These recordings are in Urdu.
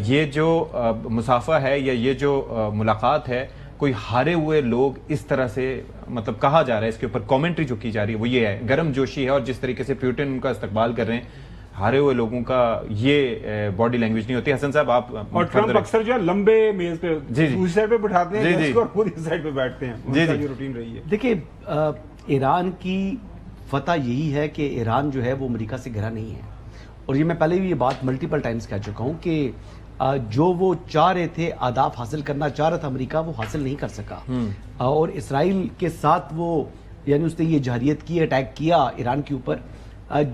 یہ جو مسافہ ہے یا یہ جو ملاقات ہے، کوئی ہارے ہوئے لوگ اس طرح سے مطلب کہا جا رہا ہے، اس کے اوپر کامنٹری جو کی جا رہی ہے وہ یہ ہے، گرم جوشی ہے، اور جس طریقے سے پیوٹن ان کا استقبال کر رہے ہیں، ہارے ہوئے لوگوں کا یہ باڈی لینگویج نہیں ہوتی. حسن صاحب آپ اور ٹرمپ اکثر جو ہے لمبے میز پہ دوسری سائڈ پہ بٹھاتے ہیں گیسٹ کو اور خود اس سائڈ پہ بیٹھتے ہیں، ان کا جو روٹین رہی ہے. دیکھیں ایران کی فتح یہی ہے کہ ایران جو ہے وہ امریکہ سے گھرا نہیں ہے، اور یہ میں پہلے بھی یہ بات ملٹیپل ٹائمز کہہ چکا ہوں کہ جو وہ چاہ رہے تھے اہداف حاصل کرنا چاہ رہا تھا امریکہ، وہ حاصل نہیں کر سکا. اور اسرائیل کے ساتھ وہ یعنی اس نے یہ جارحیت کی، اٹیک کیا ایران کے اوپر،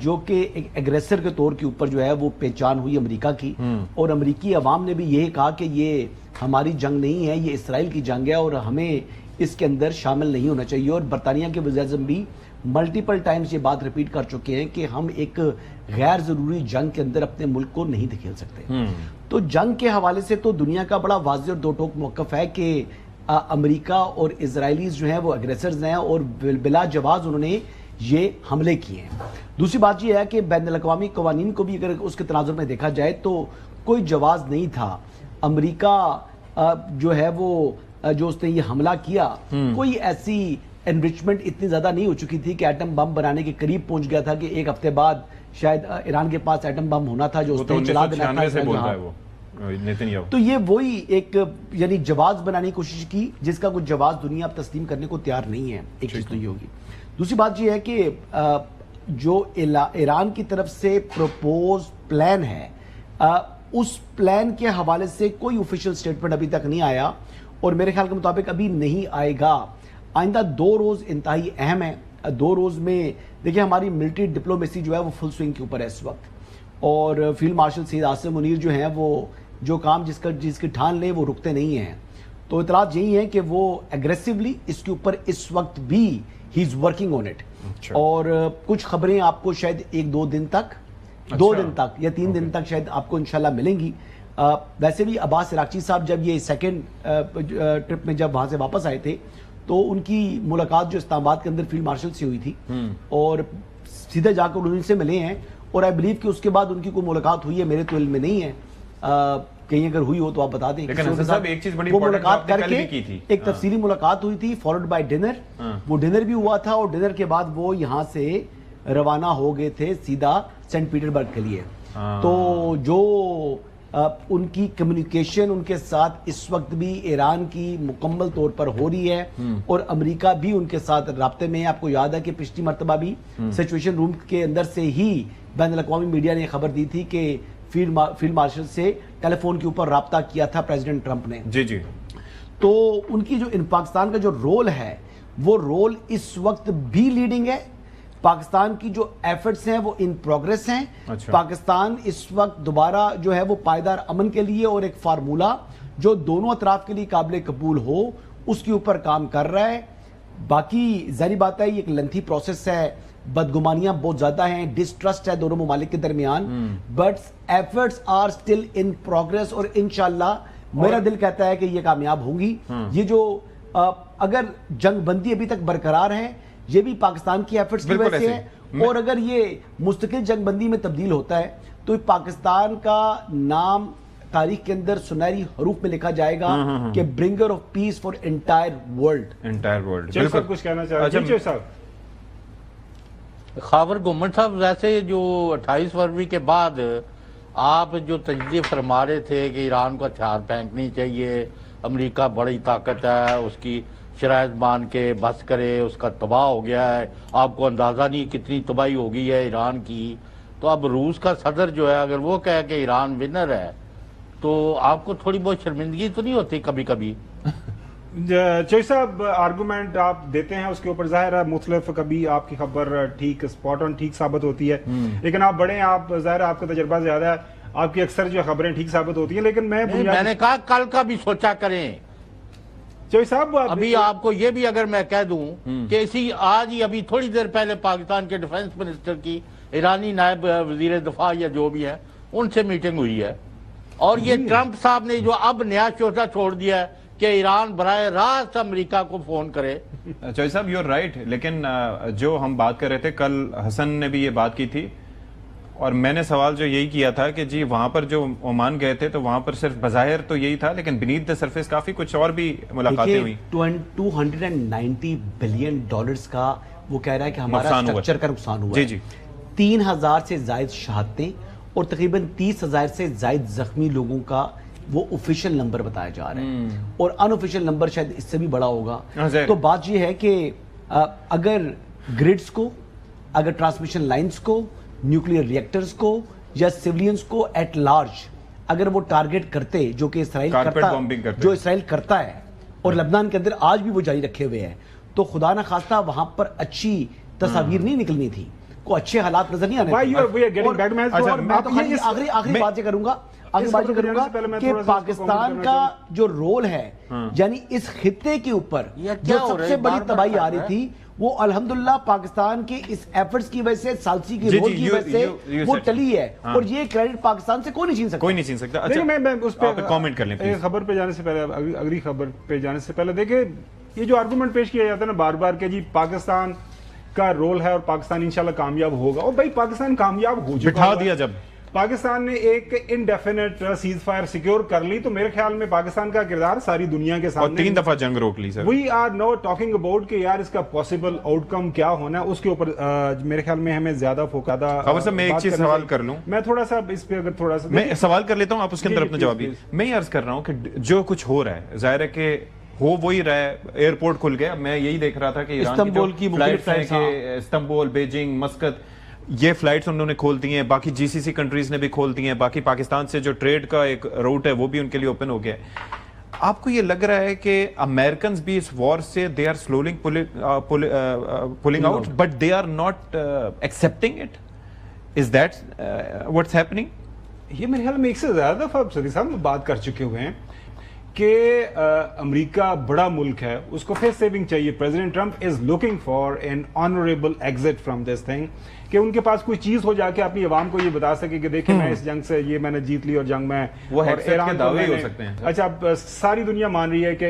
جو کہ ایک ایگریسر کے طور کے اوپر جو ہے وہ پہچان ہوئی امریکہ کی. اور امریکی عوام نے بھی یہی کہا کہ یہ ہماری جنگ نہیں ہے، یہ اسرائیل کی جنگ ہے اور ہمیں اس کے اندر شامل نہیں ہونا چاہیے. اور برطانیہ کے وزیر اعظم بھی ملٹیپل ٹائمز یہ بات ریپیٹ کر چکے ہیں کہ ہم ایک غیر ضروری جنگ کے اندر اپنے ملک کو نہیں دھکیل سکتے. تو جنگ کے حوالے سے تو دنیا کا بڑا واضح اور دو ٹوک موقف ہے کہ امریکہ اور اسرائیلیز جو ہیں وہ اگریسرز ہیں اور بلا جواز انہوں نے یہ حملے کیے ہیں. دوسری بات یہ ہے کہ بین الاقوامی قوانین کو بھی اگر اس کے تناظر میں دیکھا جائے تو کوئی جواز نہیں تھا. امریکہ جو ہے وہ جو اس نے یہ حملہ کیا، کوئی ایسی انریچمنٹ اتنی زیادہ نہیں ہو چکی تھی کہ ایٹم بم بنانے کے قریب پہنچ گیا تھا کہ ایک ہفتے بعد شاید ایران کے پاس ایٹم بم ہونا تھا جو اس نے چلا دینا تھا. تو یہ وہی ایک یعنی جواز بنانے کی کوشش کی جس کا کوئی جواز دنیا اب تسلیم کرنے کو تیار نہیں ہے. ایک چیز تو یہ ہوگی. دوسری بات یہ ہے کہ جو ایران کی طرف سے پروپوز پلان ہے، اس پلان کے حوالے سے کوئی آفیشیل سٹیٹمنٹ ابھی تک نہیں آیا، اور میرے خیال کے مطابق ابھی نہیں آئے گا. آئندہ 2 روز انتہائی اہم ہیں. 2 روز میں دیکھیں ہماری ملٹری ڈپلومیسی جو ہے وہ فل سوئنگ کے اوپر ہے اس وقت، اور فیلڈ مارشل سید عاصم منیر جو ہیں وہ جو کام جس کی ٹھان لیں وہ رکتے نہیں ہیں. تو اطلاعات یہی ہیں کہ وہ ایگریسولی اس کے اوپر اس وقت بھی ہی از ورکنگ آن اٹ. اور کچھ خبریں آپ کو شاید 1-2 دن تک 2 دن تک یا 3 دن تک شاید آپ کو انشاءاللہ ملیں گی. ویسے بھی عباس عراقچی صاحب جب یہ سیکنڈ ٹرپ میں جب وہاں سے واپس آئے تھے تو ان کی ملاقات جو اسلام آباد کے اندر فیلڈ مارشل سے ہوئی تھی، اور سیدھے جا کر ان سے ملے ہیں. اور آئی بلیو کہ اس کے بعد ان کی کوئی ملاقات ہوئی ہے، میرے تو علم میں نہیں ہے، کہیں اگر ہوئی ہو تو آپ بتا دیں. وہ ملاقات کر کے ایک تفصیلی ملاقات ہوئی تھی فالوڈ بائی ڈنر. وہ ڈنر بھی ہوا تھا اور ڈنر کے بعد وہ یہاں سے روانہ ہو گئے تھے سیدھا سینٹ پیٹربرگ کے لیے. تو جو ان کی کمیونیکیشن ان کے ساتھ اس وقت بھی ایران کی مکمل طور پر ہو رہی ہے، اور امریکہ بھی ان کے ساتھ رابطے میں ہے. آپ کو یاد ہے کہ پچھلی مرتبہ بھی سچویشن روم کے اندر سے ہی بین الاقوامی میڈیا نے خبر دی تھی کہ فیلڈ مارشل سے ٹیلی فون کے اوپر رابطہ کیا تھا پریزیڈنٹ ٹرمپ نے. جی تو ان کی جو پاکستان کا جو رول ہے وہ رول اس وقت بھی لیڈنگ ہے. پاکستان کی جو ایفرٹس ہیں وہ ان پروگریس ہیں. پاکستان اس وقت دوبارہ جو ہے وہ پائیدار امن کے لیے اور ایک فارمولہ جو دونوں اطراف کے لیے قابل قبول ہو اس کے اوپر کام کر رہا ہے. باقی ظاہری بات ہے یہ ایک لینتھی پروسیس ہے، بدگمانیاں بہت زیادہ ہیں، ڈسٹرسٹ ہے دونوں ممالک کے درمیان، but efforts are still in progress. اور انشاءاللہ میرا دل کہتا ہے کہ یہ کامیاب ہوں گی. یہ جو اگر جنگ بندی ابھی تک برقرار ہے یہ بھی پاکستان کی ایفرٹس کی وجہ سے ہے، اور اگر یہ مستقل جنگ بندی میں تبدیل ہوتا ہے تو پاکستان کا نام تاریخ کے اندر سنہری حروف میں لکھا جائے گا کہ bringer of peace for entire world. بالکل کچھ کہنا چاہ رہے ہیں خاور گومن صاحب؟ ویسے جو 28 فروری کے بعد آپ جو تجزیہ فرما رہے تھے کہ ایران کو ہتھیار پھینکنی چاہیے، امریکہ بڑی طاقت ہے، اس کی شرائط مان کے بس کرے، اس کا تباہ ہو گیا ہے، آپ کو اندازہ نہیں کتنی تباہی ہو گئی ہے ایران کی. تو اب روس کا صدر جو ہے اگر وہ کہے کہ ایران ونر ہے تو آپ کو تھوڑی بہت شرمندگی تو نہیں ہوتی کبھی کبھی؟ چوئی صاحب آرگومنٹ آپ دیتے ہیں اس کے اوپر ظاہر ہے مختلف، کبھی آپ کی خبر ٹھیک اسپاٹ آن ٹھیک ثابت ہوتی ہے، لیکن آپ بڑے ہیں، آپ ظاہر ہے آپ کا تجربہ زیادہ ہے، آپ کی اکثر جو خبریں ٹھیک ثابت ہوتی ہیں. لیکن میں نے کہا کل کا بھی سوچا کریں. چوئی صاحب ابھی آپ کو یہ بھی اگر میں کہہ دوں کہ اسی آج ہی ابھی تھوڑی دیر پہلے پاکستان کے ڈیفنس منسٹر کی ایرانی نائب وزیر دفاع یا جو بھی ہے ان سے میٹنگ ہوئی ہے، اور یہ ٹرمپ صاحب نے جو اب نیا شوشہ چھوڑ دیا ہے کہ ایران براہ راست امریکہ کو فون کرے. چوئی صاحب یو آر رائٹ، لیکن جو ہم بات کر رہے تھے کل حسن نے بھی یہ بات کی تھی، اور میں نے سوال جو یہی کیا تھا کہ جی وہاں پر جو عمان گئے تھے تو وہاں پر صرف بظاہر تو یہی تھا لیکن بینیتھ دا سرفیس کافی کچھ اور بھی ملاقاتیں ہوئی. $290 بلین کا وہ کہہ رہا ہے کہ ہمارا اسٹرکچر کا نقصان ہوا. جی جی 3000 سے زائد شہادتیں اور تقریباً 30,000 سے زائد زخمی لوگوں کا وہ آفیشیل نمبر بتایا جا رہا ہے اور ان آفیشیل نمبر شاید اس سے بھی بڑا ہوگا. تو بات یہ ہے کہ اگر گریڈز کو، اگر ٹرانسمیشن لائنز کو، نیوکلیئر ریئیکٹرز کو یا سیولینز کو ایٹ لارج اگر وہ ٹارگٹ کرتے جو کہ اسرائیل کرتا ہے اور لبنان کے اندر آج بھی وہ جاری رکھے ہوئے ہیں، تو خدا نہ خواستہ وہاں پر اچھی تصاویر نہیں نکلنی تھی، کوئی اچھے حالات نظر نہیں آنے. آخری بات یہ کروں گا کہ پاکستان کا جو رول ہے یعنی اس خطے کے اوپر جو سب سے بڑی تباہی آ رہی تھی وہ الحمدللہ پاکستان کے اس ایفرٹس کی وجہ سے، سالسی کی رول کی وجہ سے وہ ٹلی ہے اور یہ کریڈٹ پاکستان سے کوئی نہیں چھین سکتا. اچھا میں اس پہ کامنٹ کر لیں خبر پہ جانے سے پہلے، اگلی خبر پہ جانے سے پہلے دیکھیں یہ جو آرگومنٹ پیش کیا جاتا ہے نا بار بار کہ جی پاکستان کا رول ہے اور پاکستان انشاءاللہ کامیاب ہوگا، اور بھائی پاکستان کامیاب ہو چکا، بٹھا دیا جب پاکستان نے ایک انڈیفینٹ سیز فائر سیکیور کر لی تو میرے خیال میں پاکستان کا کردار ساری دنیا کے سامنے، اور 3 دفعہ جنگ روک لی sir. We are now talking about کہ یار اس کا پاسبل آؤٹ کم کیا ہونا ہے، اس کے اوپر میرے خیال میں ہمیں زیادہ فوکادہ. خبر صاحب میں ایک چیز سوال کر لوں، میں تھوڑا سا اس پہ اگر تھوڑا سا میں سوال کر لیتا ہوں، آپ اس کے اندر اپنا جواب دیں. میں یہ عرض کر رہا ہوں کہ جو کچھ ہو رہا ہے ظاہر ہے کہ ہو وہی رہا ہے، ایئرپورٹ کھل گیا. میں یہی دیکھ رہا تھا کہ استنبول کی فلائٹس ہیں کہ استنبول، بیجنگ، مسقط، یہ فلائٹس انہوں نے کھول دی ہیں، باقی جی سی سی کنٹریز نے بھی کھول دی ہیں، باقی پاکستان سے جو ٹریڈ کا ایک روٹ ہے وہ بھی ان کے لیے اوپن ہو گیا ہے. آپ کو یہ لگ رہا ہے کہ امریکنز بھی اس وار سے they are slowly pulling out but they are not accepting it? Is that what's happening? یہ میرے خیال میں ایک سے زیادہ دفعہ صدیق صاحب بات کر چکے ہوئے ہیں کہ امریکہ بڑا ملک ہے، اس کو فیس سیونگ چاہیے. President Trump is looking for an honourable exit from this thing, کہ ان کے پاس کوئی چیز ہو جا کے اپنی عوام کو یہ بتا سکے کہ دیکھیں میں اس جنگ سے یہ میں نے جیت لی اور جنگ میں وہ ایران کے دعوے ہو سکتے ہیں. اچھا اب ساری دنیا مان رہی ہے کہ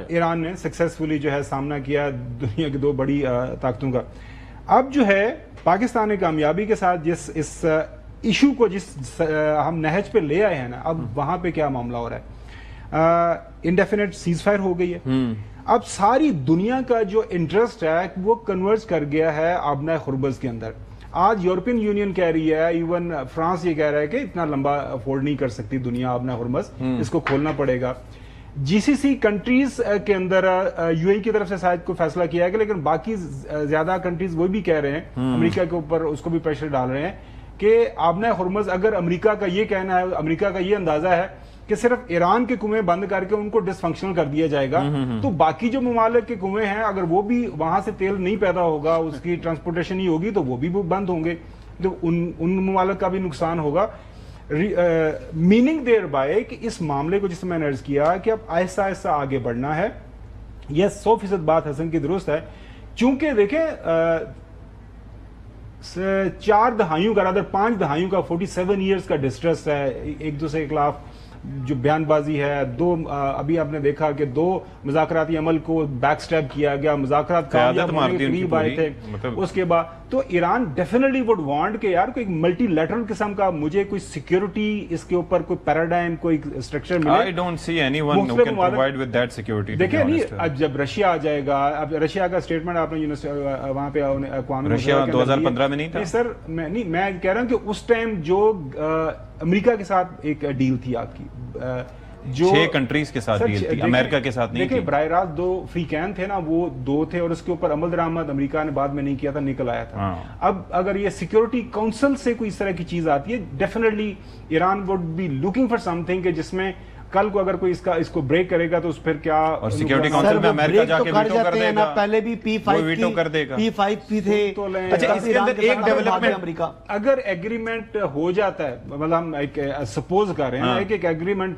ایران نے سکسیسفلی جو ہے سامنا کیا دنیا کی 2 بڑی طاقتوں کا. اب جو ہے پاکستان نے کامیابی کے ساتھ جس اس ایشو کو جس ہم نہج پہ لے آئے ہیں نا، اب وہاں پہ کیا معاملہ ہو رہا ہے؟ انڈیفینٹ سیز فائر ہو گئی ہے. اب ساری دنیا کا جو انٹرسٹ ہے وہ کنورٹ کر گیا ہے آبنائے خربز کے اندر. آج یورپین یونین کہہ رہی ہے، ایون فرانس یہ کہہ رہا ہے کہ اتنا لمبا افورڈ نہیں کر سکتی دنیا آبنائے خربز، اس کو کھولنا پڑے گا. جی سی سی کنٹریز کے اندر یو اے کی طرف سے شاید کوئی فیصلہ کیا ہے کہ لیکن باقی زیادہ کنٹریز وہ بھی کہہ رہے ہیں، امریکہ کے اوپر اس کو بھی پریشر ڈال رہے ہیں کہ آبنائے خرمز اگر امریکہ کا یہ کہنا ہے، امریکہ کا یہ اندازہ ہے کہ صرف ایران کے کنویں بند کر کے ان کو ڈس فنکشنل کر دیا جائے گا تو باقی جو ممالک کے کنویں ہیں اگر وہ بھی وہاں سے تیل نہیں پیدا ہوگا، اس کی ٹرانسپورٹیشن نہیں ہوگی تو وہ بھی بند ہوں گے، تو ان ممالک کا بھی نقصان ہوگا. میننگ دیر بائی کہ اس معاملے کو جس میں نے عرض کیا کہ اب آہستہ آہستہ آگے بڑھنا ہے. یہ 100% بات حسن کی درست ہے، چونکہ دیکھیں 4 دہائیوں کا رادر 5 دہائیوں کا 47 ایئرز کا ڈسٹریس ہے، ایک دوسرے کے خلاف جو بیان بازی ہے. ابھی آپ نے دیکھا کہ 2 مذاکراتی عمل کو بیک سٹیپ کیا گیا، مذاکرات کامیاب ہونے کے قریب آئے تھے. اس کے بعد تو ایران ڈیفینیٹلی وڈ وانٹ کہ یار کوئی ملٹی لیٹرل قسم کا مجھے کوئی سیکیورٹی، اس کے اوپر کوئی پیراڈائم، کوئی اسٹرکچر ملے. I don't see anyone who can provide with that security. دیکھیں نہیں اب جب رشیا آ جائے گا، اب رشیا کا اسٹیٹمنٹ آپ نے وہاں پہ اقوام رشیا 2015 میں نہیں تھا سر. میں کہہ رہا ہوں کہ اس ٹائم جو امریکہ کے ساتھ ایک ڈیل تھی آپ کی، جو 6 کنٹریز کے ساتھ ڈیل تھی، امریکہ کے ساتھ نہیں تھی. دیکھیں براہ راست 2 فری کین تھے نا، وہ 2 تھے اور اس کے اوپر عمل درآمد امریکہ نے بعد میں نہیں کیا تھا، نکل آیا تھا. اب اگر یہ سیکیورٹی کونسل سے کوئی اس طرح کی چیز آتی ہے، definitely Iran would be looking for something کہ جس میں کل کو اگر کوئی اس کو بریک کرے گا تو اس پھر کیا، اور سیکیورٹی کونسل میں امریکہ جا کے ویٹو کر دے گا. پہلے بھی ویٹو کر دے گا، P5 تھے. اچھا اس کے اندر ایک ڈیولپمنٹ اگر ایگریمنٹ ہو جاتا ہے، مطلب ہم ایک سپوز کر رہے ہیں ایک ایگریمنٹ